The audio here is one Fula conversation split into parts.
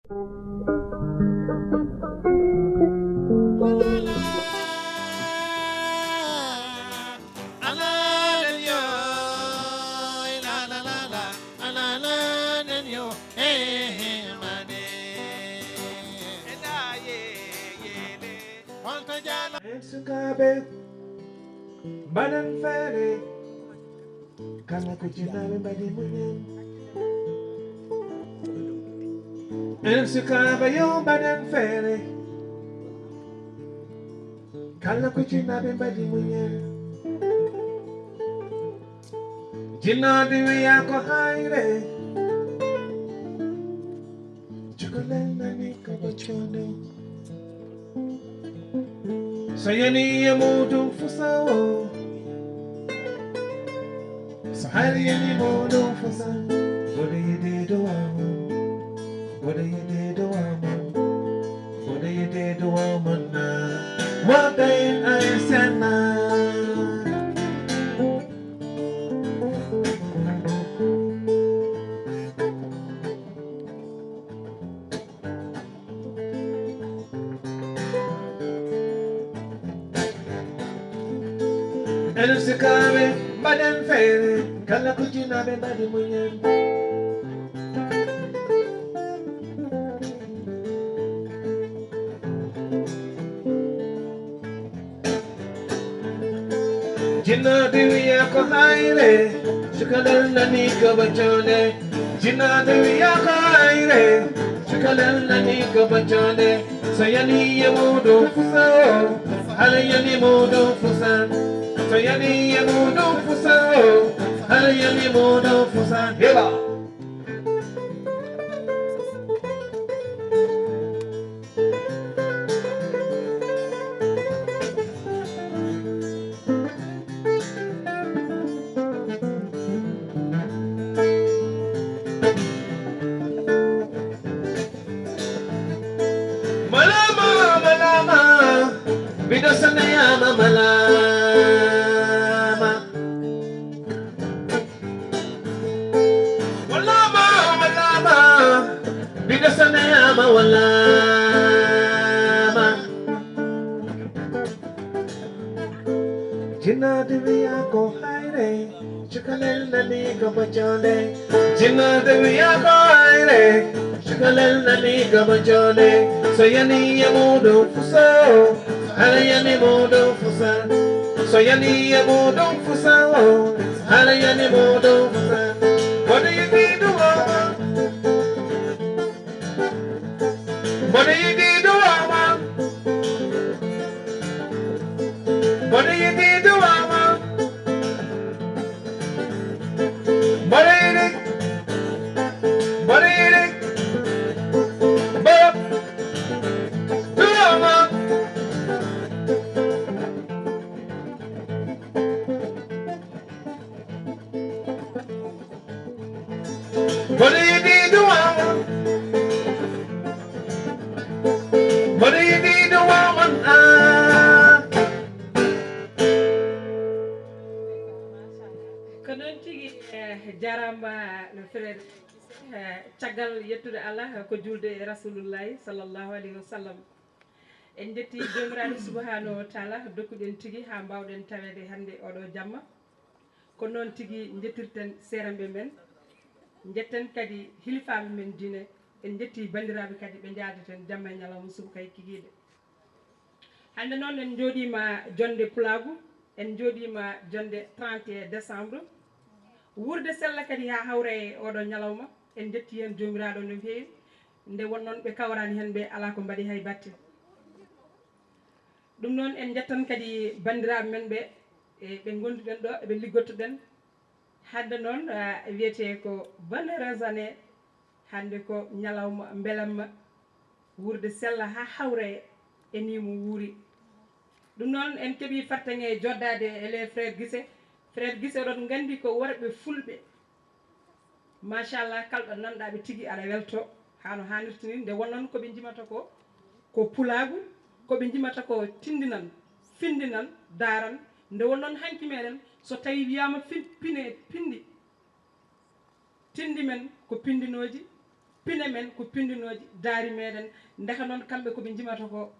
Sukabe, banan fere, kala kuchinabe badi munyan. Sukabe yo banan fere, kala kuchinabe badi munyan. Jinadi wiyako haire, chukulena ni kabachone. Sayani yamudu fusao, sahari yani mudu fusao. What do you do to amo? What do you do to amo? What do you do to amo now? What day I said now? El se cabe, badan fere, kala kuchina be badi munyan. Jina diwiya ko haire, shukalal nani kabachone. Jina diwiya ko haire, shukalal nani kabachone. Sayani yamudu fusao, halayani mudu fusan. Sayani yamudu fusao, halayani mudu fusan. Heba. Bidosana yama malama, walama malama. Bidosana yama walama. Jina diviya ko haire, chukalel nani kabachone. Jina diviya ko haire, chukalel nani kabachone. Sayani yamudu fusao, halayani mudu fusan. Sayani yamudu fusao, halayani mudu fusan. What do you need to mama? What do you need to mama? What do you need to mama? What do you need? What do you need? But do mama? What do you need to mama? What do you need to mama? Konon tigi jaramba no frère caggal yettude Allah ko julde rasulullahi sallallahu alayhi wa sallam. En jetti jomiraɗo subhanahu wa taala dokkuɗen tigi ha mbawɗen tawede hande oɗo jamma. Ko noon tigi jettirten seramɓe men, jetten kadi hilifaɓe men diine, en jetti bandiraɓe kadi ɓe jaadeten jamma e ñalawma suba kay kikiɗe. Hande noon en jooɗima jonde Pulagu, en jooɗima jonde 31 décembre. Wurde sella kadi ha hawre e oɗo ñalawma, en jetti hen jomiraɗo no feewi, nde wonnoon ɓe kawrani hen ɓe ala ko mbaɗi hay batte. Ɗum noon en jettan kadi bandiraɓe men ɓe e ɓe gonduɗen ɗo eɓe liggottoɗen. Hande noon wiyete ko bonne raisonné, hande ko ñalawma belamma wurde sella ha hawre e ni mo wuuri. Ɗum noon en keeɓi fartaŋe joddade ele frère Guissé ɗon gandi ko worɓe fulɓe machallah kalɗo nanɗaɓe tigui aɗa welto hano hannirta ni, nde wonnoon koɓe jimata ko Pulagu, koɓe jimata ko tindinan findinan daran, nde wonnoon hanki meɗen so tawi wiyama pindi tindi men ko pindinoji, pine men ko pindinoji daari meɗen ndeka noon kamɓe koɓe jimata ko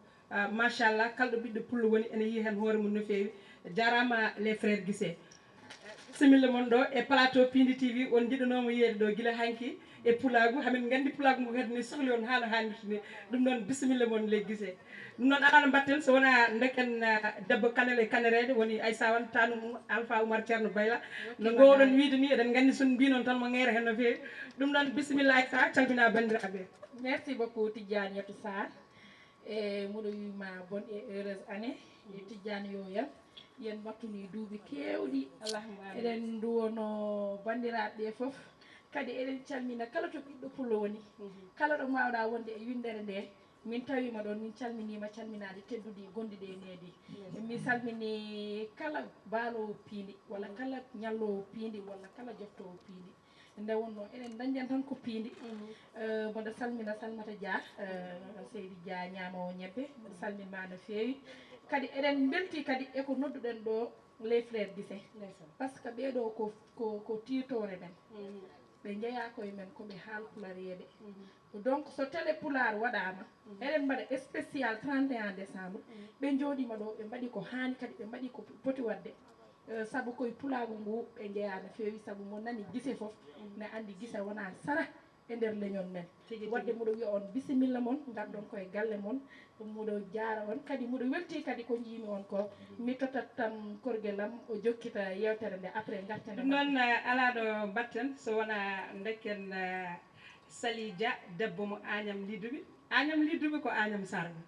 machallah kalɗo ɓiɗɗo pullo woni ene yi hen hoore mum no fewi jarama les frères Guissé similla moon ɗo e plateau Pindi TV on jiɗanomo yiyede ɗo guila hanki e pulagu hamin gandi pulagu mo kadi ni sohli on haala hannirta ni ɗum noon bisimilla moon les Guissé ɗum noon alano mbatten so wona dekken debbo kanel e kanerede woni Aissa Wane tanum Alpha Oumar Ceerno Bayla no gowɗon wiide ni eɗen gandi son mbinon tan mo ŋeere hen no fewi ɗum noon bisimilla Aissa calmina bandiraɓe. Merci beaucoup Tidiane Yatou Sarr e muɗo wima bonne et heureuse année e Tidiane yo yam yen battuni duuɓi kewɗi eɗen duwono bandiraɓe ɓe foof kadi eɗen calmina kala to ɓiɗɗo pullo woni kala ɗo mawɗa wonde e windere nde min tawima ɗon min calminima calminade tedduɗi gonɗiɗe e needi mi salmini kala baalowo piindi walla kala ñallowo piindi walla kala joftowo piindi nde wonno eɗen dañƴan tan ko piindi mboɗo salmina Salmata Dia Seydi Dia ñamowo ñebbe mboɗo salminma no feewi kadi eɗen belti kadi eko nodduɗen ɗo les frères Guissé par ce que ɓeɗo ko tirtore men ɓe jeeya koye men koɓe haalpulareɓe donc so télé pular waɗama eɗen mbaɗa spécial 31 décembre ɓe jooɗima ɗo ɓe mbaɗi ko hani kadi ɓe mbaɗi ko poti wadde saabu koye pulagu ngu ɓe jeeya no fewi saabu mo nani Guissé foof ne andi Guissé wona sara e nder leñol men wadde muɗo wiya on bisimilla moon garɗon koye galle moon muɗo jaara on kadi muɗo welti kadi ko jiimi on ko mi totat tan korguelam o jokkita yewtere nde après gartene ɗum noon ala ɗo batten so wona dekken Sali Dia debbo mo Agnam Lidduɓe ko Agnam Sarga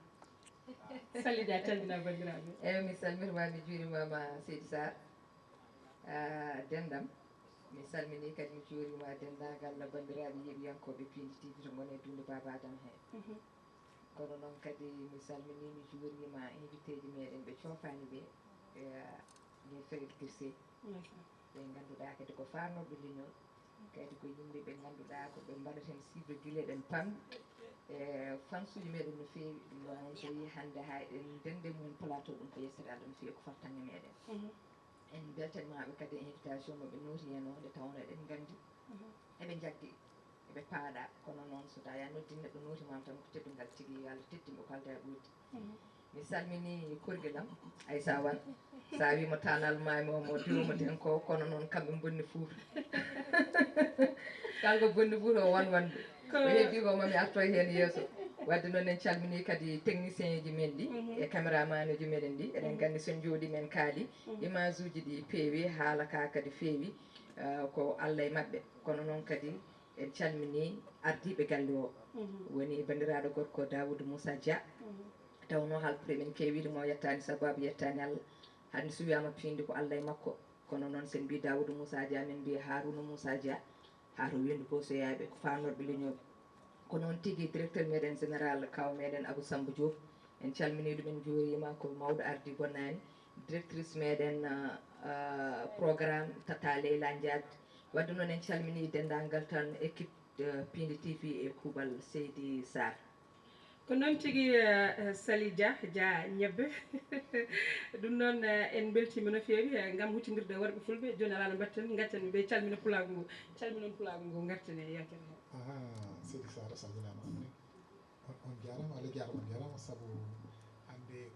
Sali Dia calmina bandiraɓe. eyyi mi salmitimama mi juurimama Seydi Sarr dendam mi salmini kadi mi juurima dendagal bandiraɓe yeeɓiyankoɓe Pindi TV to gone dunde Baba Adama he kono noon kadi mi salmini mi juurima invité ji meɗen ɓe cofani ɓe les frères Guissé ɓe ganduɗa kadi ko farnoɓe leñol kadi ko yimɓe ɓe ganduɗa ko ɓe mbaɗaten cible guileɗen pamɗi fansuji meɗen no fewi ɗum noon so yi hande ha eɗen dende mum plateau ɗum ko yestere Allah no fewi ko fartange meɗen en beltanimamaɓe kadi invitation moɓe nooti hen o nde tawno eɗen gandi eɓe jaggi eɓe paaɗa kono noon so tawi a noddi neɗɗo nootimama tan ko teddungal tigui yo Allah teddimo ko halda ɓoodi mi salmini korguelam Aissa Wane sa wimo tanal mami omo diwomo ten ko kono noon kamɓe bonni Fouta kanko bonni Fouta o wonwande ko heddi ko mami arto hen yeeso wadde noon en calmini kadi technicien ji men ɗi e caméraman uji meɗen ɗi eɗen gandi son jooɗi men kaali image uji ɗi peewi haala ka kadi feewi ko Allah e mabɓe kono noon kadi en calmini ardiɓe galle o woni bandiraɗo gorko Daoudou Moussa Dia tawno halpure men kewiɗimo yettani sababu yettani Allah hande so wiyama Pindi ko Allah e makko kono noon sen mbi Daoudou Moussa Dia min mbiya Harouna Moussa Dia hato wendu bosoyaɓe ko fanorɓe leñolɓe ko noon tigui directeur meɗen général kaw meɗen Abou Samba Diop en calmini ɗum en juurima ko mawɗo ardi bonnani directrice meɗen programme Tata Leyla Diade wadde noon en calmini dendagal tan équipe Pindi TV e kuuɓal Seydi Sarr ko noon tigui Sali Dia ñebbe ɗum noon en beltima no fewi gam huccidirde worɓe fulɓe joni ala no mbatten gaccen ɓe calmina pulagu ngu calminon pulagu ngu garten e yewtere he Seydi Sarr salminama amne on jarama Allah jarama on jarama saabu hande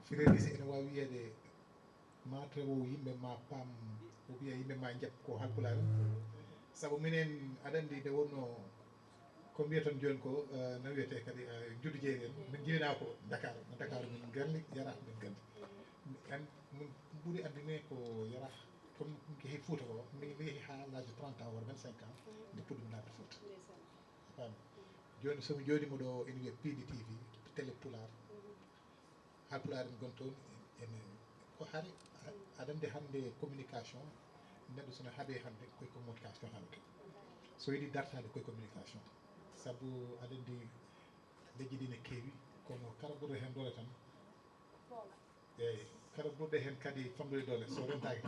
frère Guissé ene wawi wiyede ma tawo yimɓe ma paam o wiya yimɓe ma jeb ko halpulare saabu minen aɗa andi nde wonno ko mbiyaton joni ko no wiyete kadi juddu jeeyi en min jiina ko Dakar min galli Yaraha min gandi min ɓuuri andine ko Yaraha comme min keehi Fouta ko mi yeehi ha l'âge de 30 ans wara 25 ans nde puɗɗumi nadde Fouta fami joni somi jooɗima ɗo ene wiye Pindi TV télé pular halpular en gon toon ene ko haari aɗa andi hande communication neɗɗo sono haaɓe hande koye communication hande so yiiɗi dartade koye communication saabu aɗa andi leƴƴi ɗi ne keewi kono kala ɓurɗo hen doole tan eyyi kala ɓurɗo hen kadi famɗude doole so rentaki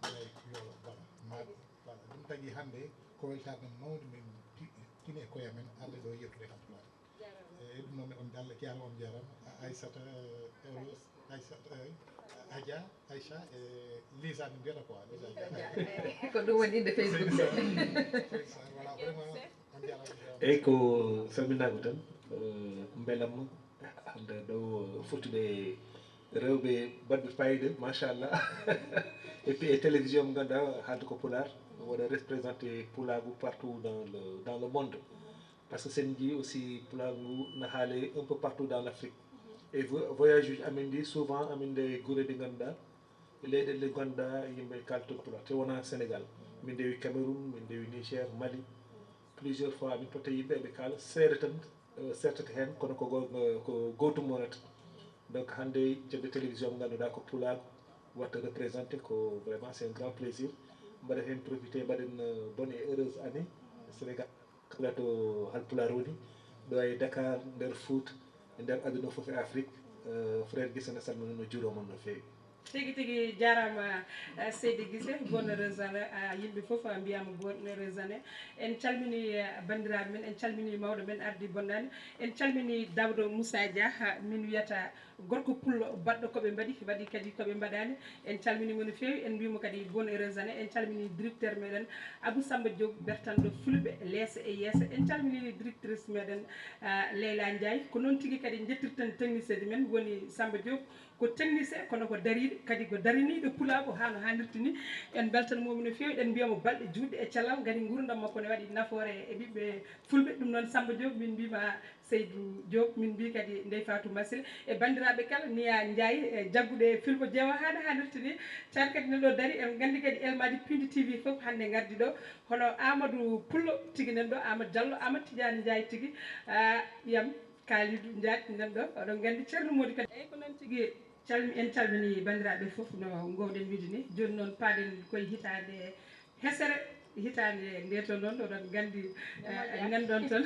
tan eyyi yo voilà ma voilà ɗum tagui hande ko weltare mawde min tini e koye men arde ɗo yettude halpulare eyyi ɗum noon on Allah jarama on jarama Aissata Aissata Adja Aïcha e Lisa min mbiyata quoi Lisa ko ɗum woni inde Facebook nde voilà vraiment on jarama eyyi ko salminago tan beelam hande ɗo fottude rewɓe baɗɓe fayida machallah et puis e télévision mo ganduɗa haalde ko pular waɗa représenté pulagu partout dans le monde par ce que sen jii aussi pulagu ne haale un peu partout dans l' Afrique et voyage uji amin ndi souvent amin nde guure ɗe ganduɗa leyɗele ɗe ganduɗa yimɓe kaltoto pular te wona Sénégal min ndewi Cameroun min ndewi Niger Mali plusieurs fois min totta yimɓe ɓe kaala seeɗa tan sertata hen kono ko gotum wonata donc hande joɓe télévision mo ganduɗa ko pulago watta représenté ko vraiment c'est un grand plaisir mbaɗa hen profité mbaɗen bonne et heureuse année Sénégal kala to halpular woni ɗo e Dakar nder Fouta e nder aduna foof e Afrique frère Guissé ne salmina no juuromon no fewi tigi tigi jarama seydi Guissé bonne heureuse année yimɓe foof mbiyama bonne heureuse année en calmini bandiraɓe men en calmini mawɗo men ardi bonnani en calmini Daouda Moussa Dia min wiyata gorko pullo baɗɗo koɓe mbaɗi waɗi kadi koɓe mbaɗani en calminimo no fewi en mbimo kadi bonne heureuse année en calmini directeur meɗen Abou Samba Diop bertanɗo fulɓe leeso e yesso en calmini directrice meɗen Leyla Ndiaye ko noon tigui kadi jettirten technicien ji men woni Samba Diop ko technicien kono ko dariɗo kadi ko dariniɗo pulago ha no hannirta ni en beltanimomi no fewi en mbiyamo balɗe juɗɗe e cellal kadi gurdam makko ne waɗi nafoore e ɓiɓɓe fulɓe ɗum noon Samba Diop min mbima Seydou Diop min mbi kadi Ndeye Fatou Massila e bandiraɓe kala Niya Ndiaye e jagguɗe filmo Diewa ha no hannirta ni tan kadi neɗo dari en gandi kadi Elmadi Pindi TV foof hande gardi ɗo hono Amadou Pullo tigui nan ɗo Amadou Diallo Amadou Tidiane Ndiaye tigui ɓiyam Kalidou Ndiaye nan ɗo oɗon gandi ceerno Modi kadi eyyi ko noon tigui en calmini bandiraɓe foof no gowɗen wiide ni joni noon paaɗen koye hitande hesere hitande nde to noon oɗon gandi nanɗon tan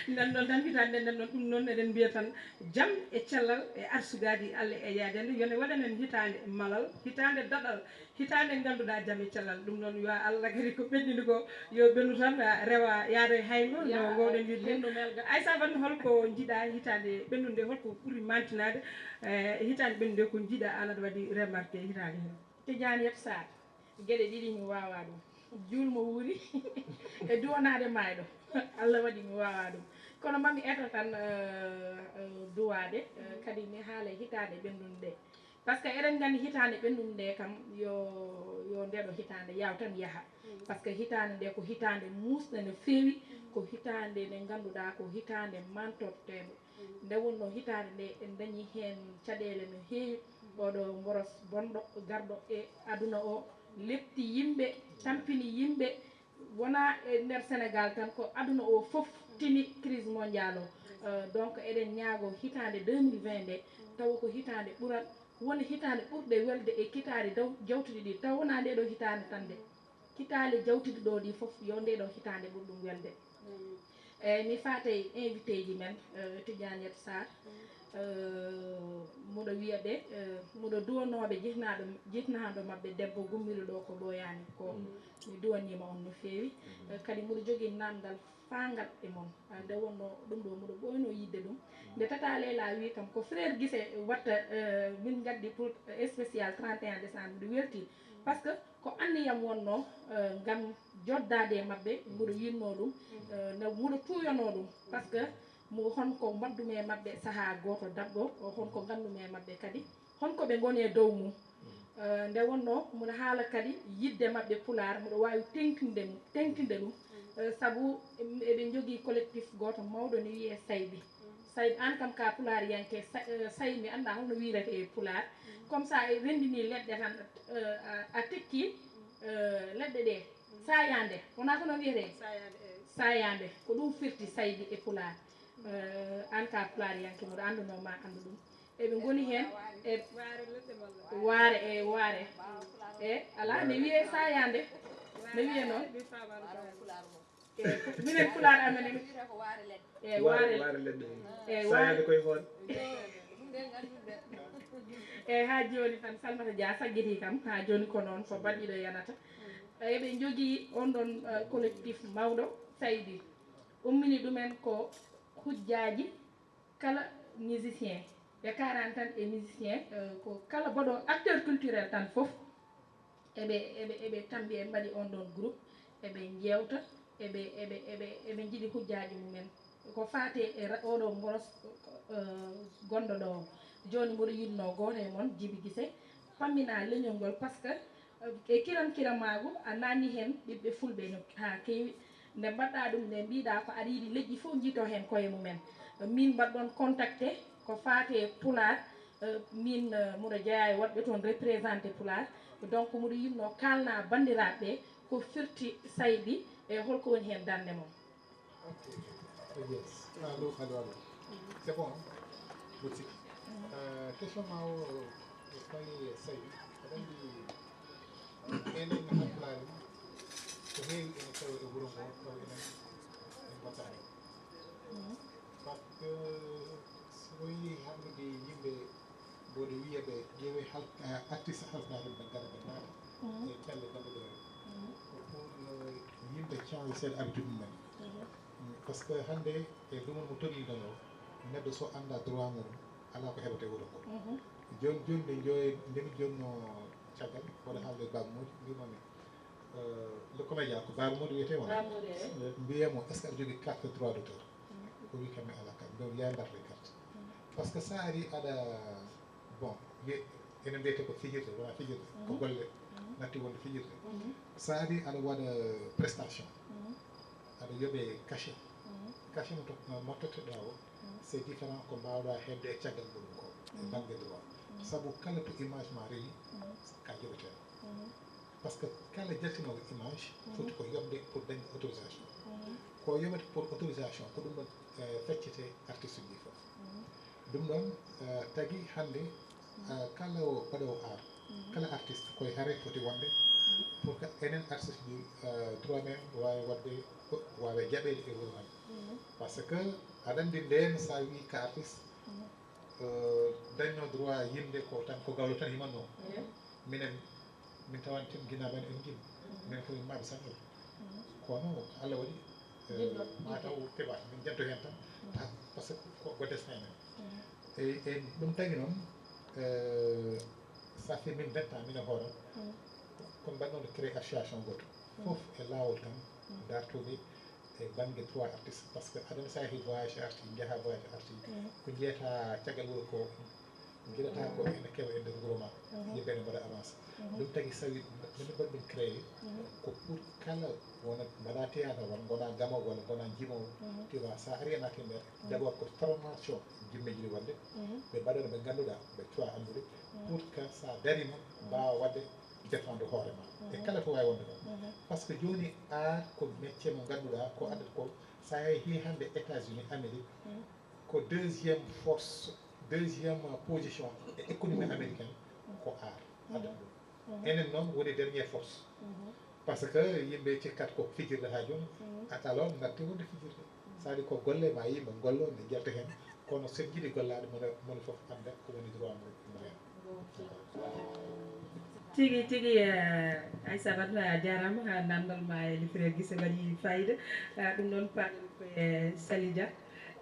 nanɗon tan hitande nanɗon ɗum noon eɗen mbiya tan jaam e cellal e arsugaji Allah e yaadende yone waɗanen hitande malal hitande daɗal hitande ganduɗa jaam e cellal ɗum noon yo Allah kadi ko ɓenndini ko yo ɓennu tan rewa yaada e haygo no gowɗen wiide ɓennu melga Aissa Wane holko jiiɗa hitande ɓennude holko ɓuuri mantinade hitande ɓennude ko jiiɗa an aɗa waɗi remarqué hitande hen Tidiane Yet Sarr gueɗe ɗiɗi mi wawa ɗum julmo wuuri e duwanade mayɗo Allah waɗi mi wawa ɗum kono mami eto tan duwade kadi mi haala hitande ɓennude nde par ce que eɗen gandi hitande ɓennude nde kam yo ndeɗo hitande yaw tan yaaha par ce que hitande nde ko hitande musɗe no fewi ko hitande nde ganduɗa ko hitande mantorteɗo nde wonno hitande nde en dañi hen caɗele no heewi oɗo mboros bonɗo garɗo e aduna o lepti yimɓe tampini yimɓe wona e nder Sénégal tan ko aduna o foof tini crise mondial o donc eɗen ñaago hitande 2020 nde tawa ko hitande ɓuurat woni hitande ɓurɗe welde e kitade jawtuɗi ɗi taw wona ndeɗo hitande tan de hitande jawtuɗi ɗo ɗi foof yo ndeɗo hitande ɓurɗum welde eyyi mi faate invité ji men Tidiane Yet Sarr muɗo wiya ɓe muɗo duwanoɓe jitnaɗo mabɓe debbo gummiɗo ɗo ko ɓoyani ko mi duwanima on no fewi kadi muɗo jogui namdal fangal e moon nde wonno ɗum ɗo muɗo ɓoyno yidde ɗum nde Tata Leyla wi kam ko frère Guissé watta min gaddi pour spécial 31 décembre mbiɗo welti par ce que ko anniyam wonno gam joddade e mabɓe muɗo yinno ɗum nde muɗo tuyono ɗum par ce que mo honko mbaddumi e mabɓe saaha goto dabɗo honko gandumi e mabɓe kadi honko ɓe goni e dow mum nde wonno mbiɗa haala kadi yidde mabɓe pular mbiɗo wawi tengtinde ɗum saabu eɓe jogui collectif goto mawɗo ne wiye Saybi Saybi an kam ka pular yanke Say mi anda holno wirete e pular comme ça e rendini leɗɗe tan a tekki leɗɗe ɗe sayande wona ko no wiyete sayande ko ɗum firti Saybi e pular an ka pular yanke mbiɗo andunoma andu ɗum eɓe goni hen e waare e waare e ala ne wiye sayande ne wiye noon minen pular amen e waare leɗɗe e sayade koye hoon eyyi ha joni tan Salmata Dia saggiti kam ha joni ko noon ko balɗiɗo yanata eɓe jogui on ɗon collectif mawɗo Saydi ummini ɗumen ko hujjaji kala musicien ɓe karan tan e musicien ko kala baɗo acteur culturel tan fof eɓe tambi e mbaɗi on ɗon groupe eɓe jewta eɓe jiiɗi hujjaji mumen ko fate e oɗo mboros gonɗo ɗo joni mboɗo yinno goto e moon Djiby Guissé pammina leñol ngol par ce que e kiranmago a nani hen ɓiɓɓe fulɓe ha kewi nde mbaɗɗa ɗum nde mbiɗa ko aɗa yiiɗi leƴƴi fof jiito hen koye mumen min mbaɗɗon contacté ko fate Pular min mboɗo jeeya e woɗɓe toon représenté Pular donc mboɗo yinno kalna bandiraɓe ko firti sayɗi e holko woni hen darde mon. Yes. Allô. C'est bon. Boutique. Question ma o kay sayɗi aɗa andi enen hakkilare ko heewi ene tawa e wuuro ngo taw enen en battani par ce que so yi hamdude yimɓe mboɗo wiya ɓe ƴeewe artiste haltare ɓe gara ɓe naata e calle ganduɗore ko pour yimɓe change seeɗa habitude mumen par ce que hande e ɗumon mo tolniɗon o neɗɗo so anda droit mum ala ko heɓate wuuro ngo joni nde ndemi jonno caggal mboɗo haalde babamoji mbimami le comédien ko babamoɗo wiyete wona mbiyamo est ce que aɗa jogui carte droit d' auteur o wi kam mi ala carte mbiɗo ya darde carte par ce que sa ari aɗa bon enen mbiyete ko fijirde wona fijirde ko golle natti wonde fijirde sa ari aɗa waɗa prestation aɗa yooɓe cachet cachet mo mottoteɗa o c' est différent ko mbawɗa hebde e caggal muɗum ko e banggue droit saabu kala to image ma rewi ka joɓeteno par ce que kala jaltinoɗo image foti ko yobde pour dañde autorisation ko yoɓete pour autorisation ko ɗum ɗon feccete artiste uji fof ɗum ɗon tagui hande kala baɗowo art kala artiste koye haare foti wonde pour que enen artiste ji droit men wawi wadde wawe jaɓede e wuuro men par ce que aɗa andi nden sa wi ka artiste dañno droit yimde ko tan ko gawlo tan himanno minen min tawantin guina men en guim min koye maɓe sangal kono Allah waɗi mataw keɓata min jaddo hen tan par ce que ko destin men e ɗum tagui noon ça fait min 20 ans mine hooram kono mbaɗnoɗo créé association goto foof e lawol tan dartoɓe e banggue droit artiste par ce que aɗana sa yeehi voyage arti jaaha voyage arti ko jeyata caggal wuuro ko guiɗata ko ene kewa e nder wuuro ma yimɓe ne mbaɗa avancé ɗum tagui sawi min mbaɗi ɗum créé ko pour kala wona mbaɗa théâtre walla gona gamowo walla gona jimowo tiwa sa ari e naati nder d' abord ko formation jimmeji ɗi wadde ɓe mbaɗono ɓe ganduɗa ɓe cuwa andude pour que sa darima mbawa wadde défendre hoore ma e kala to wawi wonde noon par ce que joni art ko métier mo ganduɗa ko addata ko sa yeehi hande États-Unis Amérique ko deuxiéme position e économie américaine ko art addata ɗum enen noon woni dernière force par ce que yimɓe cikkat ko fijirde ha joni alors gatti wonde fijirde sadi ko golle ma yimɓe gollo ne jalta hen kono sen jiiɗi gollade moni foof anda ko woni droit mum hen tigi Aissata jarama ha namdal ma e le frère Guissé waɗi fayida ɗum ɗon paɗen koye Sally Dia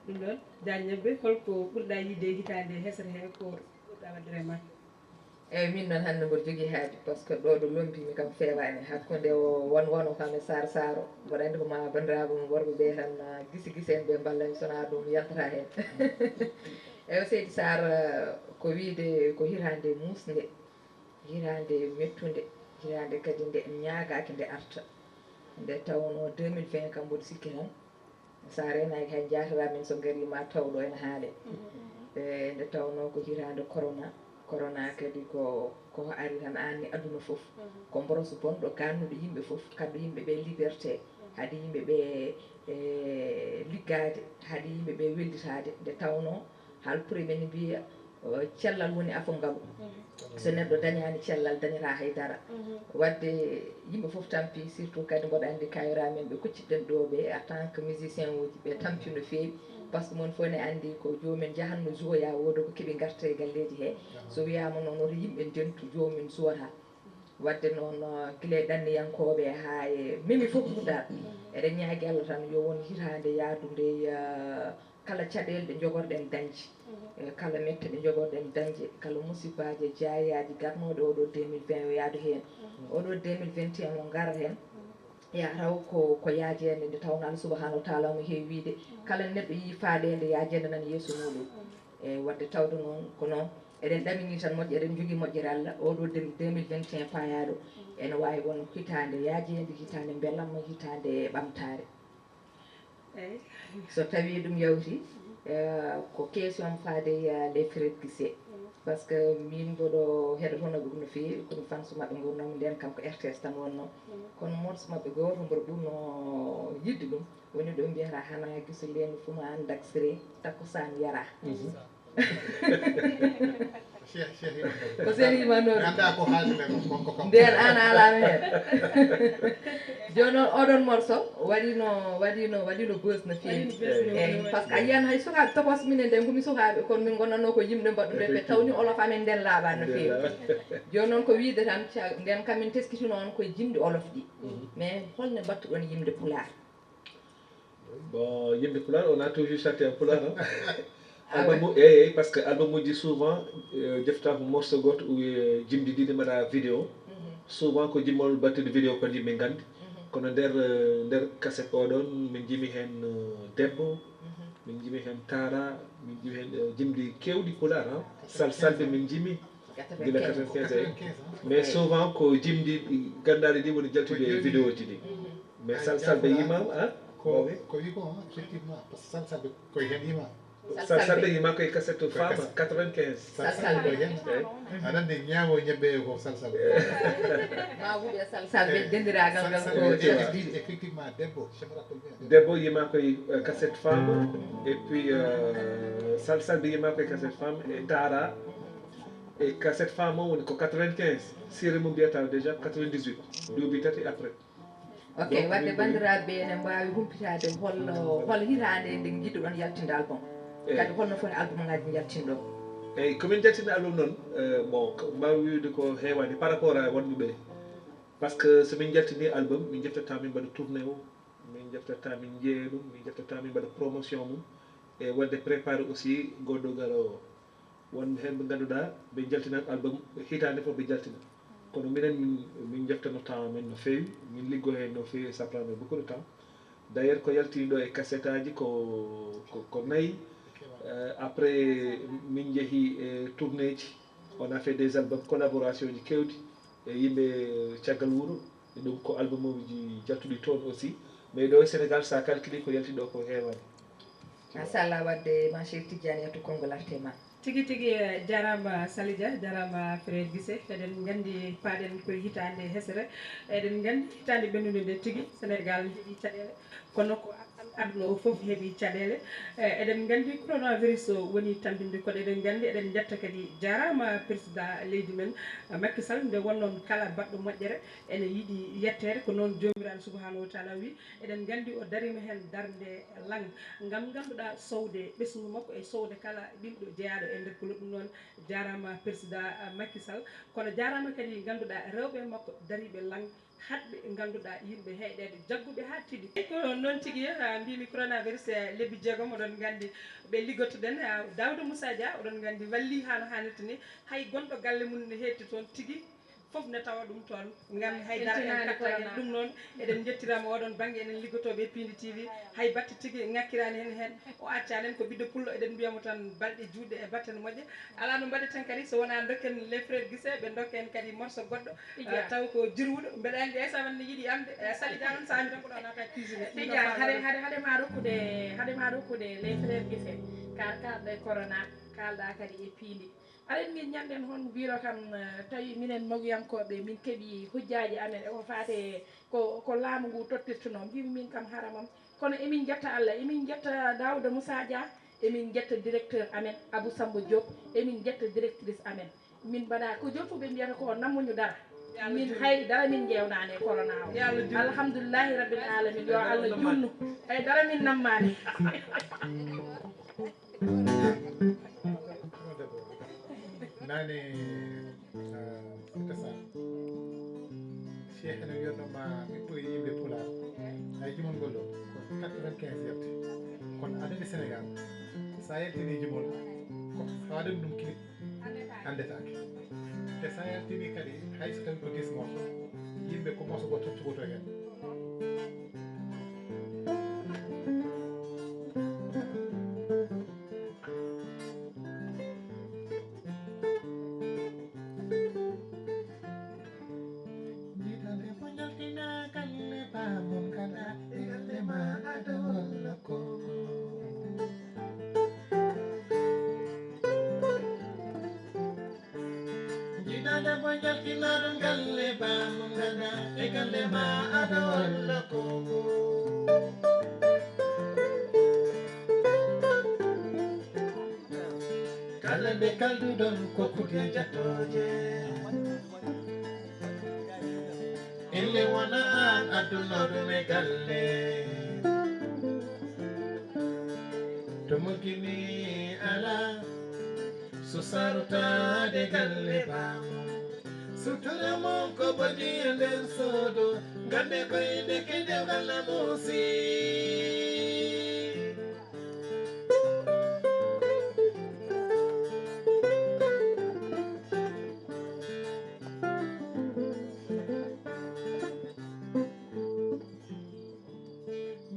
ɗum ɗon jaññebbe holko ɓurɗa yidde hitande hesere he ko ɓurɗa waddere ma eyyi min noon hande mboɗo jogui haaju par ce que ɗo ɗo lompimi kam fewani hakkude o wono kam e sar saro mboɗo andi ko ma bandiraɓe mum worɓe ɓe tan Guissé en ɓe ballami sona ɗum yaltata hen eyyi Seydi Sarr ko wiide ko hirande musde hirande mettude hirande kadi nde ñagaki nde arta nde tawno 2020 kam mboɗo sikki tan sa renaki hay jatata min so garima tawɗo ene haale nde tawno ko hirande corona kadi ko ari tan anni aduna foof ko brosse bonɗo gannuɗo yimɓe foof kaddo yimɓeɓe liberté haade yimɓeɓe liggade haade yimɓeɓe welditade nde tawno halpure men mbiya cellal woni afongalu so neɗɗo dañani cellal dañata haydara wadde yimɓe foof tampi surtout kadi mboɗo andi kayira men ɓe kocciɗen ɗo ɓe en tant que musicien uji ɓe tampi no fewi par ce que moon fof ne andi ko jomumen jahanno joya wodo ko keeɓi garta e galleji he so wiyama noon oto yimɓe dentu jomumen suwata wadde noon guila ɗanniyankoɓe ha e memi foof dal eɗen ñaagui Allah tan yo won hitande yaadude kala caɗele ɗe jogorɗen dañde kala mette ɗe jogorɗen dañde kala musibaji jaayaji garnoɗe oɗo 2020 yo yaadu hen oɗo 2021 o gara hen ya taw ko yaajede nde tawno Allah subahanahu wa taala mo heewi wiide kala neɗɗo yi faadede yaajede nan yeeso muɗum e wadde tawde noon ko noon eɗen ɗamini tan moƴƴe eɗen jogui moƴƴere Allah oɗo 2021 payaɗo ene wawi won hitande yaajede hitande beelamma hitande ɓamtare eyyi so tawi ɗum yawti ko question faade les frères Guissé par ce que min mboɗo heɗotonoɓe ɗum no feewi komi fansu mabɓe gurnami nden kam ko RTS tan wonno kono morso mabɓe goto mboɗo ɓurno yidde ɗum woni ɗo mbiyata hana Guissé leni fuma andak siré takkusan yara ko Cheikh Imanor ganda ko haalde ko kam nden an alama hen joni noon oɗon morceau waɗino bus no feewi eyyi par ce que a yiyan hay sukaɓe topos minen nden komi sukaɓe kono min gonnanno ko yimɓe mbaɗɗude ɓe tawni olof amen nden laaɓani no feewi joni noon ko wiide tan nden kamin teskitino on koye jimɗi olof ɗi mais holno mbattuɗon yimde pular bon yimɓe pular on a toujours chanté en pular album eyyi par ce que album uji souvent defta ko morceau goto ou jimdi ɗiɗi mbaɗa vidéo souvent ko jimmol battude vidéo kon yimɓe gandi kono nder cassette oɗon min jimi hen debbo min jimi hen tara min jimi hen jimdi kewɗi pular salsalɓe min jimi gila 95 mais souvent ko jimdi gandaɗe ɗi woni jaltude vidéo ji ɗi mais salsalɓe yimama ko wi ko effectivement par ce que salsalɓe koye hen yima salsalɓe yima koye cassette fama 95 salsalɓe koye hen aɗa andi ñaawo ñebbe ko salsalɓe ma wuuɗe salsalɓe dendiragal ngal ko effectivement debbo debbo yima koye cassette femme et puis salsalɓe yima koye cassette femme et tara et cassette femme o woni ko 95 siré mum mbiyata déjà 98 duuɓi tati après ok wadde bandiraɓe ene mbawi humpitade hol hitande nde jiɗɗoɗon yaltinde album kadi holno foti album ngaji jaltinɗo eyyi komin jaltinde album noon bon mbawi wiide ko heewani par rapport à wonɓe ɓe par ce que somin jaltini album min jeftata min mbaɗa tourné o min jeftata min jeeya ɗum min jeftata min mbaɗa promotion mum e wadde préparé aussi goɗɗogal o wonɓe hen ɓe ganduɗa ɓe jaltinat album hitande foof ɓe jaltina kono minen min jeftano temps men no feewi min liggo hen no feewi ça prend beaucoup de temps d' ailleurs ko yaltini ɗo e cassette aji ko nayyi après min jeehi e tourné ji on a fait des albums collaboration ji kewɗi e yimɓe caggal wuuro e ɗum ko album uji jaltuɗi toon aussi mais ɗo e Sénégal sa calculi ko yalti ɗo ko heewani machallah wadde ma cheikh Tidiane yetto konngol artema tigi tigi jarama Salidia jarama frère Guissé eɗen gandi paaɗen koye hitande hesere eɗen gandi hitande ɓennude nde tigi Sénégal heeɓi caɗele kono ko aduna o foof heeɓi caɗele eɗen gandi coronavirus o woni tambinde kono eɗen gandi eɗen jetta kadi jarama président leydi men Macky Sall nde wonnoon kala baɗɗo moƴƴere ene yiiɗi yettere ko noon jomiraɗo subahanahu wa taala wi eɗen gandi o darima hen darde lang gam ganduɗa sowde ɓesgu makko e sowde kala ɓiɗɗo jeeyaɗo e nder kolo ɗum noon jarama président Macky Sall kono jarama kadi ganduɗa rewɓe makko dariɓe lang haɗɓe ganduɗa yimɓe heeɗede jagguɓe ha tiɗi ko noon tigui mbimi coronavirus lebbi jeegom oɗon gandi ɓe liggotoɗen Daouda Moussa Dia oɗon gandi walli hano hannirta ni hay gonɗo galle mum ne hetti toon tigui foof ne tawa ɗum toon gam haydara en katta en ɗum noon eɗen jettirama oɗon banggue enen liggotoɓe Pindi TV hay batte tigui ngakkirani hen o accani en ko ɓiɗɗo pullo eɗen mbiyamo tan balɗe juutɗe e batte no moƴƴe ala no mbaɗeten kadi so wona dokken les frères Guissé ɓe dokken kadi morceau goɗɗo taw ko jirwuɗo mbeɗa andi ay sawanne yiiɗi amde Salidia noon sa ami tan ko ɗo nata cuisine haɗema rokkude les frères Guissé kalɗa e corona kalɗa kadi e Pindi aɗen min ñanden hon mbiro kam tawi minen mogoyankoɓe min keeɓi hujjaji amen eko fate ko laamu ngu tottirtuno mbimi min kam haramam kono emin jetta Allah emin jetta Daouda Moussa Dia emin jetta directeur amen Abou Samba Diop emin jetta directrice amen min mbaɗa ko joni fof ɓe mbiyata ko nammuñu dara min hay dara min jewnani e corona o alhamdoulillahi rabbil alamin yo Allah junnu ay dara min nammani nane kasa cheikh ene wiyatnoma ɓiɓɓo yimɓe pular hay jimol ngol ɗo ko 95 yette kono adede Sénégal sa yaltini jimol ko faadum ɗum kili andetaake te sa yaltini kadi hay so tawi ko dismoto yimɓe ko mosogo tottugoto hen jiitande ko jaltina galle bamum kada e galle ma ada walla ko jiitande ko jaltina ɗum galle bamum kada e galle ma ada walla ko kala nde kalduɗon ko kude jattoje elle wona an addunoɗum e galle to mogini ala so sarutade galle bamum sutura mon ko bodi e nder sodo gande koyde kedewgal namusi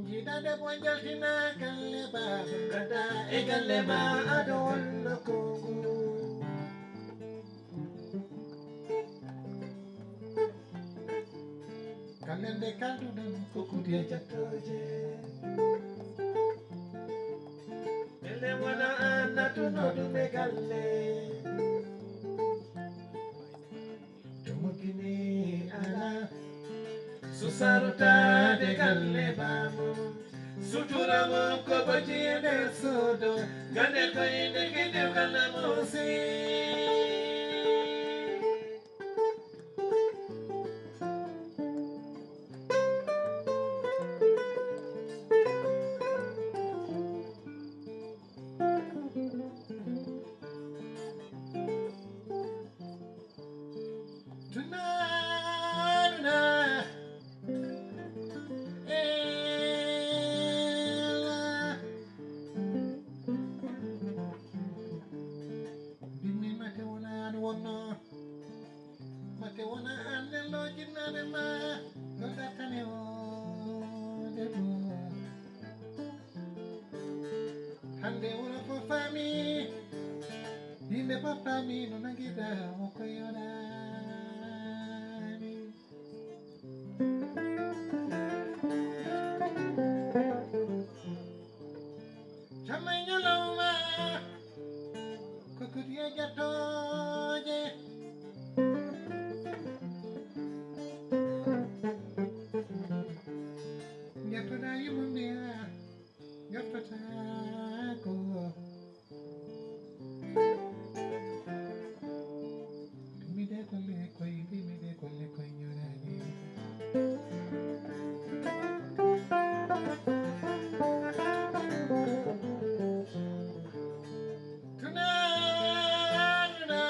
jiɗade bo jaltina galle babum gada e galle ma aɗa walla kongu galle nde kalduɗon ko kudi jattoje elle wona an natunoɗum e galle to mogini ala so sarutade galle bamum sutura mum ko boti e nder sodo gande koyde kedewgal namusi tunanuna bimmi mate wona an wonno mate wona an nello jinnade ma no dartane o debo hande wona ko fami yimɓe fof fami no nanguiɗa o koyonani jamma e ñalawma ko kudi e jattoje jettoɗa yimɓe mbiya jottotako mide kolle koye mide kolle koye ñorani tunanuna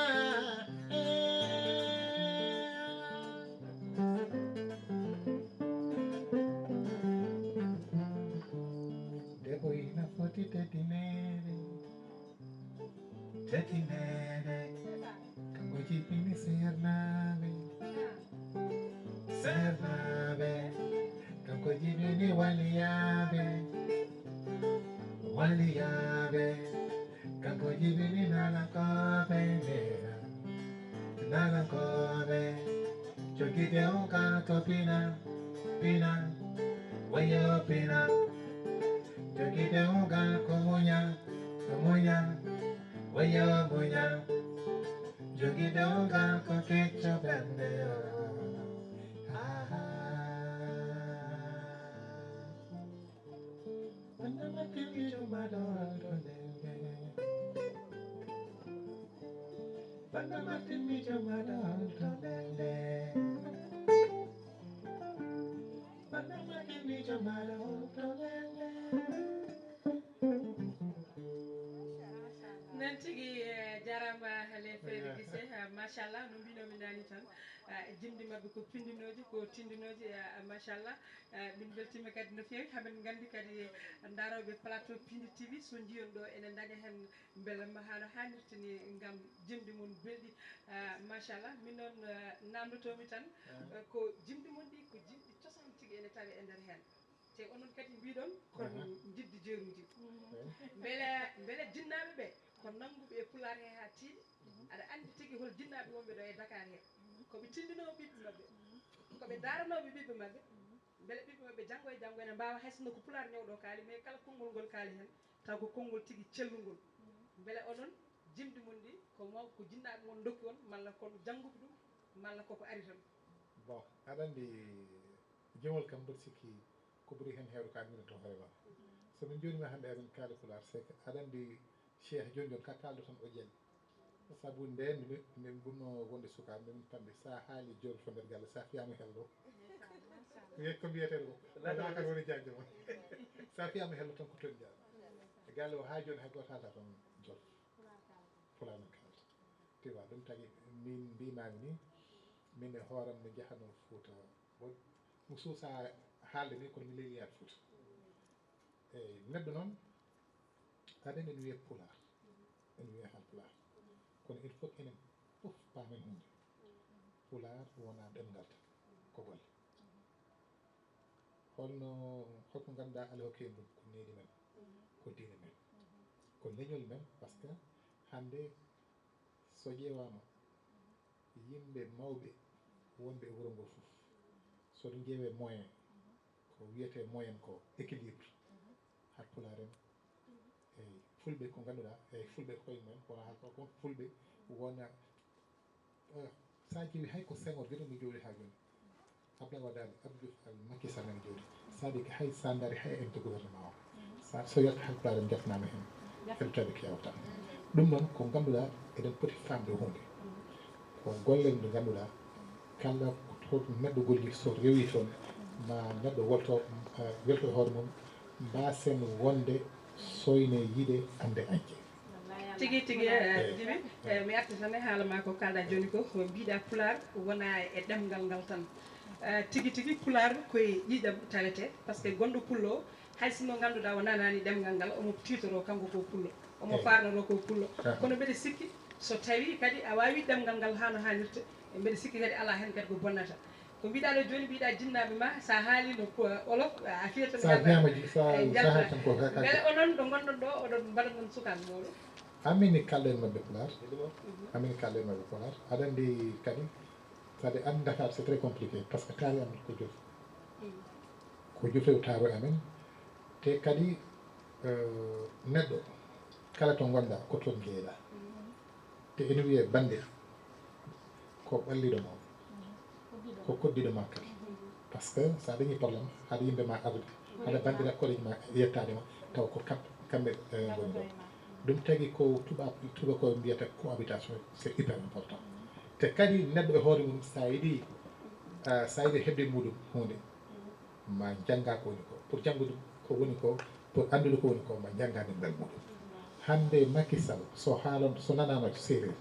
debo ina foti tetinere kanko jibini sernaɓe kanko jibini waliyaɓe kanko jibini nalankoɓe ndera nalankoɓe jogide on kana to pina wayo pina jogide on kana ko muña wayo muña jogide on kana ko kecco ɓernde Banda Martin mi chamada altonele Banda Martin mi chamada altonele nan tigi jarama les frères Guissé machallah no mbinomi nani tan jimdi mabɓe ko pindinoji ko tindinoji machallah min beltima kadi no fewi hamin gandi kadi daroɓe plateau Pindi TV so jiyon ɗo ene daña hen beele hano hannirta ni gam jimdi mon belɗi machallah min noon namdotomi tan ko jimdi mon ɗi ko jimɗi cosan tigui ene tawi e nder hen te onon kadi mbiɗon kono jiddi jeeruji beele jinnaɓe ɓe ko nangguɓe e pular he ha tiiɗi aɗa andi tigui hol jinnaɓe wonɓe ɗo e Dakar he koɓe tindinowo ɓiɓɓe mabɓe koɓe daranoɓe ɓiɓɓe mabɓe beele ɓiɓɓe mabɓe janggo e janggo ene mbawa haysno ko pular ñawɗo kaali mais kala konngol ngol kaali hen taw ko konngol tigui cellugol beele onon jimdi mon ɗi ko maw ko jinnaɓe mon dokki on malla kono jangguɓe ɗum malla koko ari tan bon aɗa andi jomol kam mboɗo sikki ko ɓuuri hen hewde ko admina to hoore ma somin jonima hannde amin kaali pular c'est que aɗa andi cheikh joni joni ka kalɗo tan o ƴeeƴi saabu nden min ɓurno wonde sukaɓe min pamɗi sa haali joni fo nder galle sa fiyama hello ko mbiyete ɗo lakar woni jajjo ma sa fiyama hello tan ko toon jaa galle o ha joni hay goto haalta toon jol pular min kalta tiwa ɗum tagui min mbimami ni min e hooram mi jahano Fouta mo suusa haalde ni kono mi leeliyat Fouta eyyi neɗɗo noon aɗa en wiye pular en wiye hal pular kono il faut enen fof paamen hunde pular wona ɗemgal tan ko golle holno holko ganduɗa ala hokki en ɗum ko needi men ko diine men ko leñol men par ce que hande so ƴeewama yimɓe mawɓe wonɓe e wuuro ngo fof soɗo ƴeewe moyen ko wiyete moyen ko équilibre har pular en eyyi fulɓe ko ganduɗa eyyi fulɓe koye mumen wona haalko ko fulɓe wona sa ƴeewi hay ko Senghor jooni mi jooɗi ha joni Abdoulaye Wade Abdou Diouf Macky Sall en jooɗi c'est-à-dire que hay sa daari hay ente gouvernement o sa so yetta halpular en jafnama hen heltaɓe kewata ɗum noon ko ganduɗa eɗen poti famde hunde ko gollel nde ganduɗa kala to neɗɗo golli so rewi toon ma neɗɗo wolto welto hoore mum mbasen wonde soyne yiiɗe ande añje tigui tigui Djiby mi arti tan e haalama ko kalɗa joni ko mbiɗa pular wona e ɗemgal ngal tan tigui tigui pular koye ƴiƴam tawete par ce que gonɗo pullo o hay sinno ganduɗa o nanani ɗemgal ngal omo titoro kanko ko pullo omo farnoro ko pullo kono mbeɗa sikki so tawi kadi a wawi ɗemgal ngal hano hannirta mbeɗa sikki kadi ala hen kadi ko bonnata ko mbiɗa ɗo joni mbiɗa jinnaɓe ma sa haalino olof a fiyata beele onon ɗo gonɗon ɗo oɗon mbaɗa ɗon sukaɓe moɗon amini kalɗen mabɓe pular amini kalɗen mabɓe pular aɗa andi kadi sade an Dakar c'est très compliqué par ce que taari amen ko jofre taaro amen te kadi neɗɗo kala to gonɗa ko toon jeeyaɗa te ene wiye bande ko ɓalliɗo ma ko koddiɗo ma kadi par ce que sa dañi probléme haɗa yimɓe ma arde haɗa bandira koleji ma yettade ma taw ko kamɓe goni ɗo ɗum tagui ko tuba ko mbiyata cohabitation c'est hyper important te kadi neɗɗo e hoore mum sa yiiɗi hebde muɗum hunde ma jangga ko woni ko pour janggude ko woni ko pour andude ko woni ko ma jangga ɗemgal muɗum hande Macky Sall so haalon so nanama séréer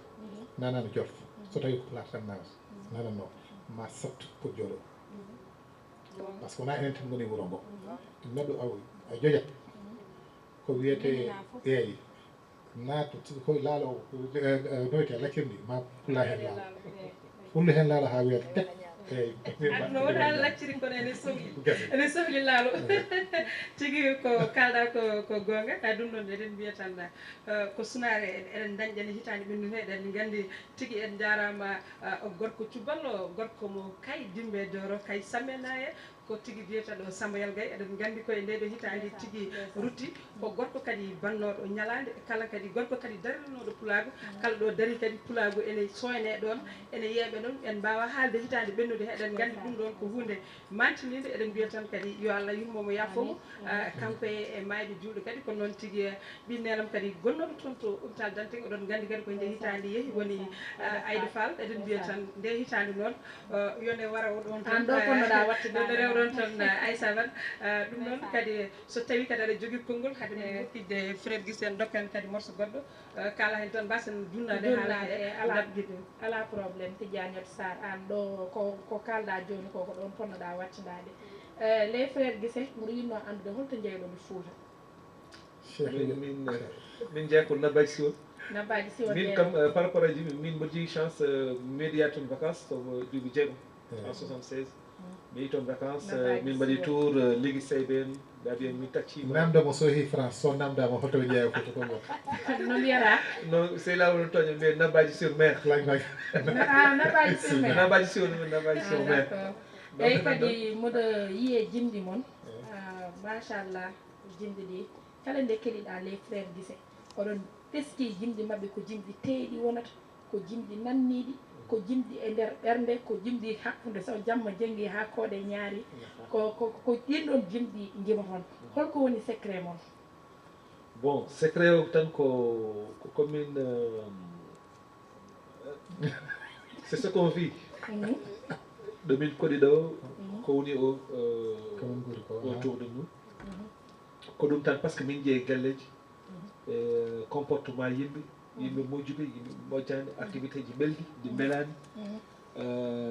nanano jolof so tawi ko pular tan nanano ma sattu pour jooɗo par ce que wona enen tan goni wuuro ngo neɗɗo a jojat ko wiyete eyyi naatu ko laalo noyte laccirndi ma pulla hen laalo fullu hen laalo ha wiyata tek eyyi aduna wona lacciri kono ene sohli laalo tigui ko kalɗa ko gonga ɗum ɗon eɗen mbiya tan ko sunare eɗen dañƴani hitande ɓennude eɗen gandi tigui en jarama gorko cuballo gorko mo kay dimbe doro kay sammenaye ko tigui biyetaɗo Sambayel Gaye eɗen gandi koye nde ɗo hitande tigui rutti ko gorko kadi bannoɗo ñalade kala kadi gorko kadi darinoɗo pulago kala ɗo dari kadi pulago ene soyne ɗon ene yeeɓe ɗon en mbawa haalde hitande ɓennude eɗen gandi ɗum ɗon ko hunde mantinide eɗen mbiya tan kadi yo Allah yurmomo yafomo kanko e mayɓe juuɗe kadi ko noon tigui ɓinnenam kadi gonnoɗo toon to hôpital Dantec oɗon gandi kadi ko nde hitande yeehi woni Aïda Fall eɗen mbiya tan nde hitande noon yone wara o ɗon tan ɗo ponnoɗa wattidade ɗon tan Aissa Wane ɗum noon kadi so tawi kadi aɗa jogui konngol kadi mo fidde Fred Guissé en dokken kadi morceau goɗɗo kala hen tan mbasen junnade ala probléme Tidianiatou Sarr an ɗo ko kalɗa joni ko ɗon ponnoɗa wattidade les frères Guissé mbiɗa yinno andude holto jeyɗomi Fouta min jeeya ko Nabaji Siwol Nabaji Siwol min kam par rapport à jimi min mbo jogui chance médiate une vacance tomo duuɓi jeegom en 76 mi yehi toon vacance min mbaɗi tour ligui seyɓe en ɓe min taccima namdamo so yeehi France so namdama holto ɓe jeeya Fouta kon no mbiyata non c'est là woni toño mbiye Nabaji sur mer Nabaji sur mer Nabaji sur mer eyyi kadi mboɗo yiye jimɗi moon machallah jimɗi ɗi kala nde keɗiɗa les frères Guissé oɗon teski jimɗi mabɓe ko jimɗi teeɗi wonata ko jimɗi nanniɗi ko jimɗi e nder ɓernde ko jimɗi hakkude so jamma janggi ha kooɗe ñaari ko ɗinɗon jimɗi jima toon holko woni secret moon bon secret o tan ko commune c'est ce qu'on vit ɗo min koɗi ɗo ko woni o autour de nous ko ɗum tan par ce que min jeeyi galleji comportement yimɓe moƴƴuɓe yimɓe moƴƴani activité ji belɗi ɗi belani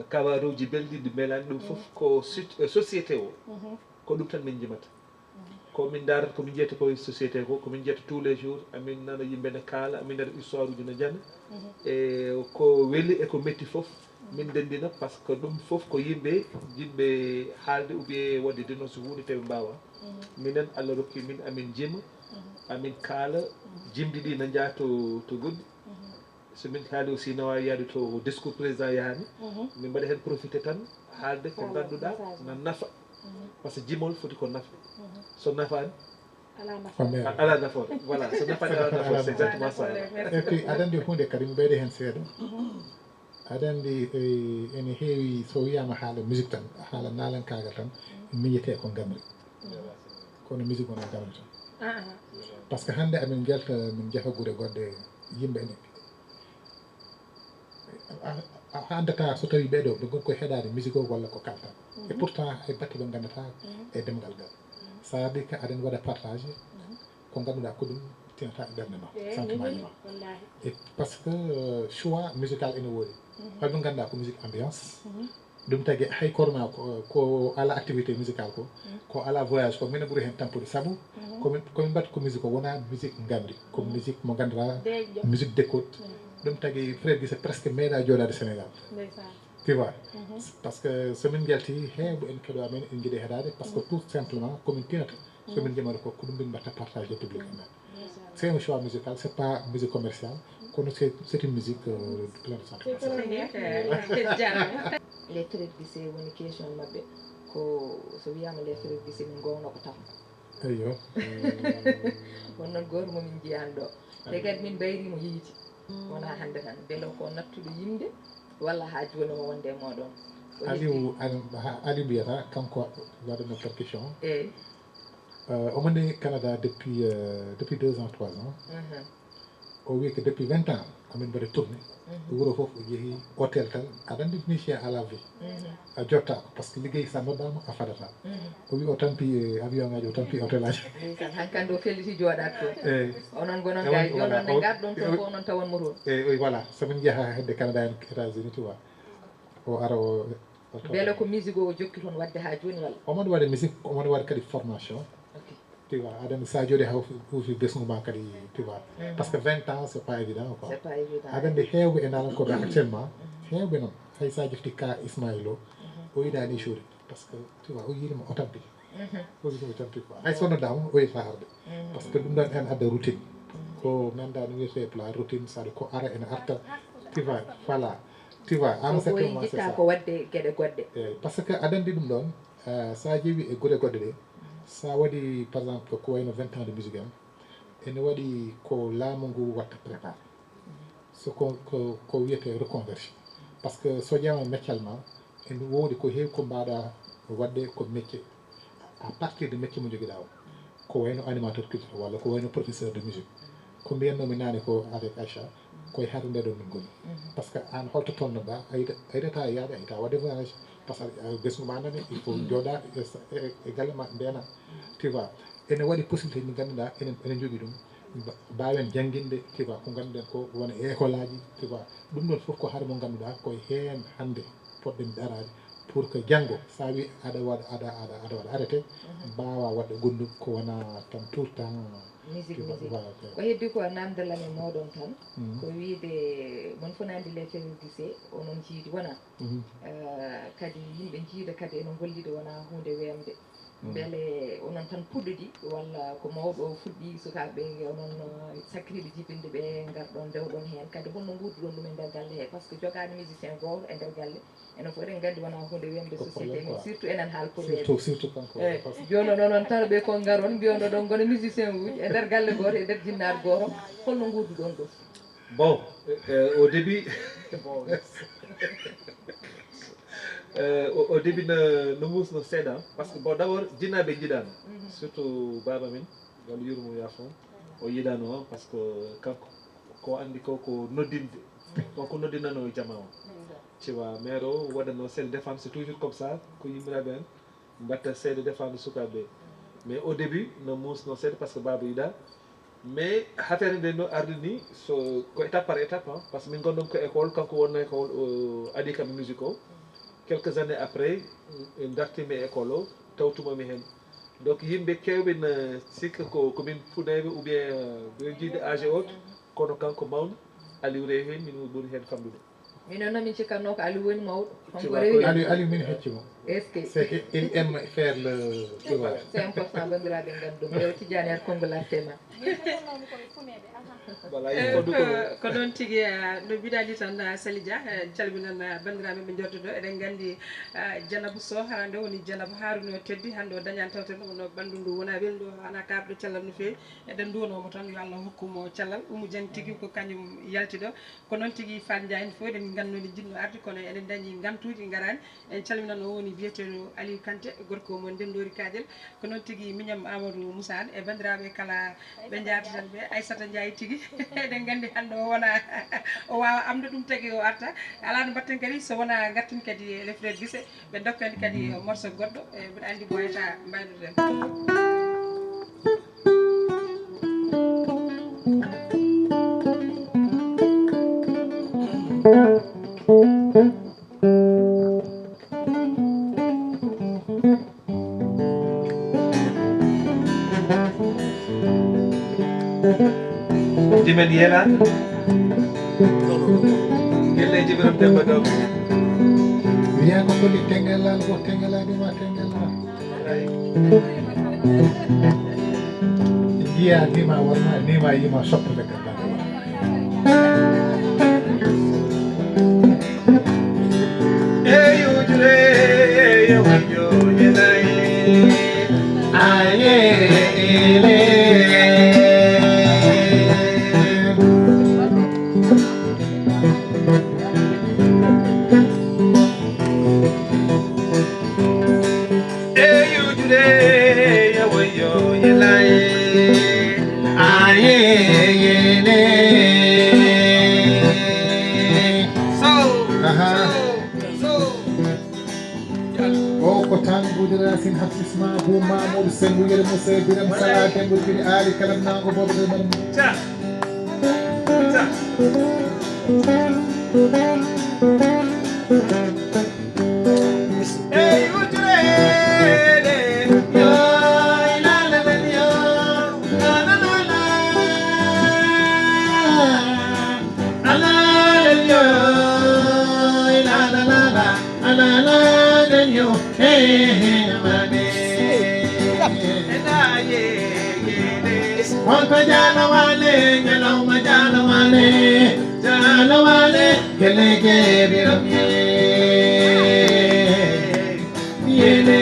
kabaruji belɗi ɗi belani ɗum foof ko société o ko ɗum tan min jimata komin darata komin jeyta koye société ko komin jeyta tous les jours amin nana yimɓe ne kaala amin nana histoire uji ne janna e ko weeli e ko metti foof min ndendina par ce que ɗum foof ko yimɓe jiɗɓe haalde ou bien wadde dénonce so hunde tawi mbawa minen Allah rokki min amin jima amin kaala jimdi ɗi ne jaa to goɗɗi somin kaali aussi ne wawi yaade to discours président yahani min mbaɗa hen profité tan haalde ko ganduɗa na nafa par ce que jimol foti ko nafa so nafani ala nafoore voilà so nafani ala nafoore c'est exactement ça et puis aɗa andi hunde kadi mi ɓeyde hen seeɗa aɗa andi ene heewi so wiyama haala musique tan haala nalankagal tan miñete ko gamri kono musique wona gamri tan par ce que hande amin jalta min jeeha guure goɗɗe yimɓe ene andata so tawi ɓeɗo ɓe gon koye heɗade musique o walla ko kalta et pourtant hay batte ɓe gandata e demgal ngal ça veut dire que aɗen waɗa partagé ko ganduɗa ko ɗum tinata e ɓerde ma sentiment ji ma et parce que choix musical ene woodi holɗum ganduɗa ko musique ambiance ɗum tagui hay korma ko ala activité musical ko ala voyage ko minen ɓuuri hen tampude saabu komin mbatta ko musique o wona musique gamri ko musique mo ganduɗa musique d'écoute ɗum tagui Fred Guissé presque meeɗa joɗade Sénégal tu vois par ce que somin jalti heewɓe en keeɗo amen en jiiɗi heɗade par ce que tout simplement komin tinata somin jimata ko ɗum min mbatta partagé public amen c'est un choix musical c'est pas musique commerciale kono c'est une musique plein de sentiments les Fred Guissé woni question mabɓe ko so wiyama les Fred Guissé min gowno ko taw eyyo won noon goto momin jiyani ɗo te kadi min bayrimo yiiti wona hande tan beele ko nattuɗo yimde walla ha joni mo wonde moɗon Ali mbiyata kanko waɗano percussion eyyi omo nde Canada depuis 2 ans 3 ans o wi que depuis 20 ans amin mbaɗa tourné wuuro foof o jeehi hôtel tan aɗa andi musicien à la vie a jotta ko par ce que ligguey sa noddama a fadata o wi o tampi avion ngaji o tampi hôtel aji tan hankkandi o felliti joɗat toon eyyi onon gonon gay jonon nde garɗon toon ko onon tawanmo toon eyyi voilà somin jaaha hedde Canada en États-Unis tu vois o ara o beele ko musique o jokki toon wadde ha joni walla omono waɗa musique omono waɗa kadi formation tu vois aɗa sa jooɗi ha huufi besgu ma kadi tu vois par ce que 20 ans c'est pas évident quoi c'est pas évident aɗa andi heewɓe e nalankoɓe actuellement heewɓe noon hay sa jefti ka Ismaïl o yiɗani joude par ce que tu vois o yiɗima o tampi o wiima o tampi quoi hay sonnodama o yita arde par ce que ɗum ɗon en adda routine ko nanda no wiyete plat routine saɗa ko ara ene arta tu vois voilà tu vois en certain moment c'est ça ko wadde gueɗe goɗɗe eyyi par ce que aɗa andi ɗum ɗon sa ƴeewi e guure goɗɗe ɗe sa waɗi par exemple ko wayno 20 ans de musique en ene waɗi ko laamu ngu watta préparé so ko wiyete reconversion par ce que so ƴeewa métier ma ene woodi ko heewi ko mbaɗa waɗde ko métier à partir de métier mo joguiɗa o ko wayno animateur culturel walla ko wayno professeur de musique ko mbiyannomi nane ko avec Aïcha koye hade nde ɗon min goni par ce que an holto tonnoɗa a yiɗata yaade a yiɗa wadde voyage par ce que ɓesgu ma nani il faut jooɗa e galle ma ndena tu vois ene waɗi possibilité ndi ganduɗa enen jogui ɗum mbawen jangguinde tu vois ko ganduɗen ko wona école aji tu vois ɗum ɗon foof ko haade mo ganduɗa koye hen hande poɗɗen darade pour que janggo sa wi aɗa waɗa arrêté mbawa wadde gondum ko wona tan tout le temps musique ko heddi ko namdal amen moɗon tan ko wiide mon fonandi les février onon jiidi wona kadi yimɓe jiida kadi eno gollide wona hunde wemde beele onon tan puɗɗiɗi walla ko mawɗo o fuɗɗi sukaɓe onon sakriɓe jibinde ɓe garɗon dewɗon hen kadi holno gurduɗon ɗum e nder galle he par ce que jogade musicien goto e nder galle enen fof eɗen gandi wona hunde wemde société men surtout enen haalpulɓe surtout kanko joni onon tan ɓe ko garon mbiyono ɗon gono musicien uji e nder galle goto e nder jinnaɗo goto holno gurduɗon ɗum bon au début au début no musno seeɗa par ce que bon d' abord jinnaɓe jiɗano surtout baba min walla yurmo yafon o yiɗano on par ce que kanko ko andi ko noddinde wonko noddinano jama o tu vois maire o waɗano seeɗa défendre c'est toujours comme ça ko yimɓiraɓe en mbatta seeɗa défendre sukaɓe mais au début no musno seeɗa par ce que baba yiɗa mais affaire nde no ardi ni so ko étape par étape par ce que min gonɗon ko école kanko wonno école adi kam musique o quelques années après dartimi école o tawtumami hen donc yimɓe kewɓe ne sikka komin fuɗeɓe ou bien ɓe jiide âge autre kono kanko mawɗo Aliou rewi hen min ɓuuri hen famɗude minen noon min cikkanno ko Aliou woni mawɗo honko Aliou min heccimo est ce que c'est qu'il aime faire le tu vois c'est important bandiraɓe gandu ɗum rew Tidiane ar Kongo lattema voilà il faut ko noon tigui no mbiɗani tan Sali Dia calminan bandiraɓe ɓe jottoɗo eɗen gandi Dieynabou Sow hande woni Dieynabou Harouna teddi hande o dañani tawten no ɓandu ndu wona welndu hana kabɗo cellal no fewi eɗen duwanomo tan yo Allah hokkumo cellal Oumou Dieng tigui ko kañum yaltiɗo ko noon tigui Fat Ndiaye en fo eɗen gandnode jinno arde kono eɗen dañi gantuji garani en calminan o woni biyeteɗo Aliou Kanté gorko mo Ndendori Kadiel ko noon tigui miñam Amadou Moussa e bandiraɓe kala ɓe jatoten ɓe Aissata Ndiaye tigui eɗen gandi hande o wona o wawa amde ɗum tagui o arta ala no mbatten kadi so wona gartin kadi les frères Guissé ɓe dokkandi kadi morceau goɗɗo e mbiɗa andi boyata mbaynoɗen jimen yela gelle jibiram demba ɗo wiya ko kolli tengelal go tengelanima tengela jiya nima warma nima yima soppude gaddaɗo eyujure yewoyo yenayi ayele sin hafisma bu mamoudou sengou yere moussa biram sala dembo biri ali kalam nango bobo de man ta hey ujre yo la la la yo la la la la ala yo la la la la ala la yo hey Onko jala wale, nyalauma jala wale, kelege biram yele.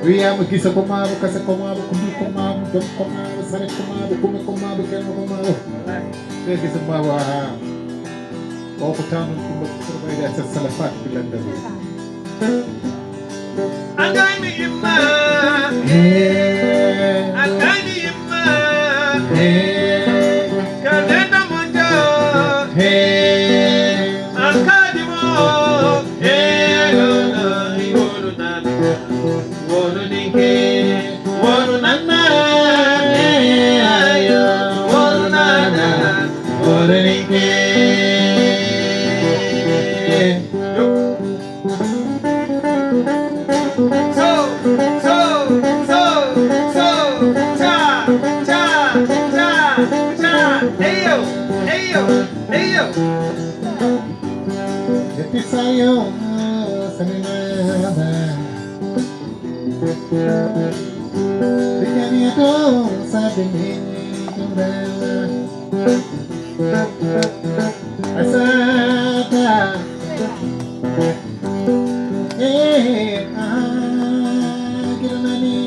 Wiyama gisa ko mabu, kasa ko mabu, kumbi ko mabu, dom ko mabu, sare ko mabu, kume ko mabu, kema ko mabu. Wiyama gisa mabu aha. Oko tanu kumba kurbaida sa salafat bilandaru. Agani imma, agani imma, kalenda mojo, yo, hey yo. Etisayo sanimaba. Dikaniato sabini kumbela. Asata. Giranani.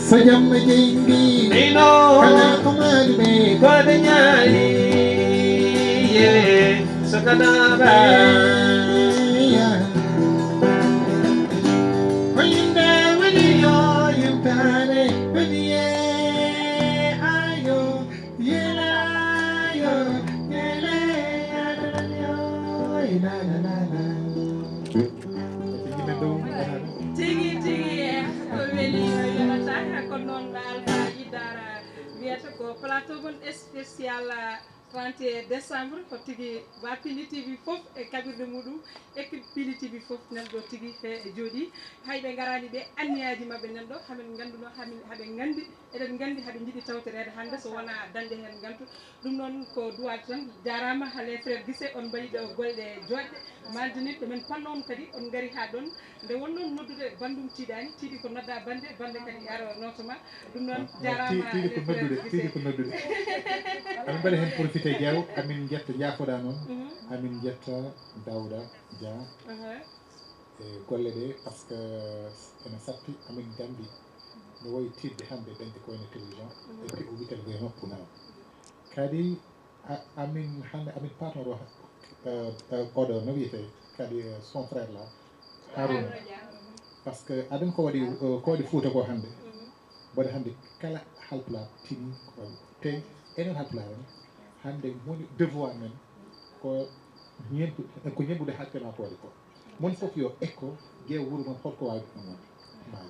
Sayam jingi, kana kumar me kodanyali, ye sakanaba. Oyinda waliyo yutane waliye ayo yela yo yele ayo ina na na na. tigi ko weli yonata ko non alfa idara wiyata ko plateau bon spécial 31 décembre ko tigi wa Pili TV fof e kabirde mudum équipe Pili TV fof nan do tigi fe jodi haybe garani be anniyaji mabbe nan do hamen ganduno habe gandi eden gandi habe jidi tawterede hande so wona dande hen gantu dum non ko duwat tan jarama hale frère gisse on bayi do golde jodde maldini to men pannon kadi on gari ha don nde wonnon noddude bandum tidani tidi ko nodda bande kadi yaro notoma dum non jarama tidi ko noddude am bari hen profité jeew amin jetta jafoda non amin jetta Dawda Dia e golle de parce que ene satti amin gandi no woyi tidde hande dañde ko ene télévision et puis o witel goye nokku naw kadi amin hande amin patoro oɗo no wiyete kadi son frère là Harouna parce que aɗen ko waɗi Fouta ko hande mboɗo hande kala halpulaar tini ko te enen halpulaar en hande woni devoir men ko ñembude hakkilatoɗe ko mon fof yo ekko ƴeew wuuro mon holko wawi ɗum wonde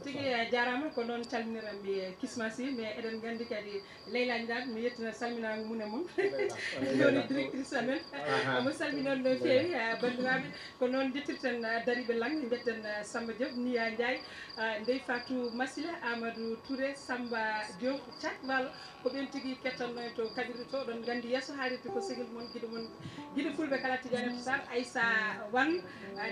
tigi jarama ko non calminiran mi kismasi mais eɗen gandi kadi Leyla Ndiaye mi yettina salminago mune mum joni directrice amen omo salminon no fewi bandiraɓe ko noon jettirten dariɓe lang jetten Samba Diop Niya Ndiaye Ndeye Fatou Massila Amadou Touré Samba Diop Thiat Walo ko ɓen tigui kettanno to kaɓirɗe to ɗon gandi yesso haalirde ko sigil mon guiɗo fulɓe kala Tidiane Sall Aissa Wan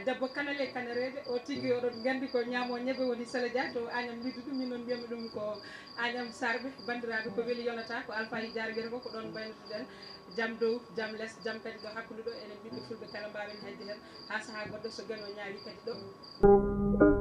debbo Kanale Kanarede o tigui oɗon gandi ko ñaamo ñebbe woni Sele Dia to Agnam liddu ɗum min noon mbiyami ɗum ko Agnam Sarɓe bandiraɓe ko weeli yonata ko Alpha Hidiara wiyata ko ɗon baynotoɗen jaam dow jaam less jaam kadi ɗo hakkude ɗo enen ɓiɓɓe fulɓe kala mbawen hedde hen ha saaha goɗɗo so gano ñaawi kadi ɗo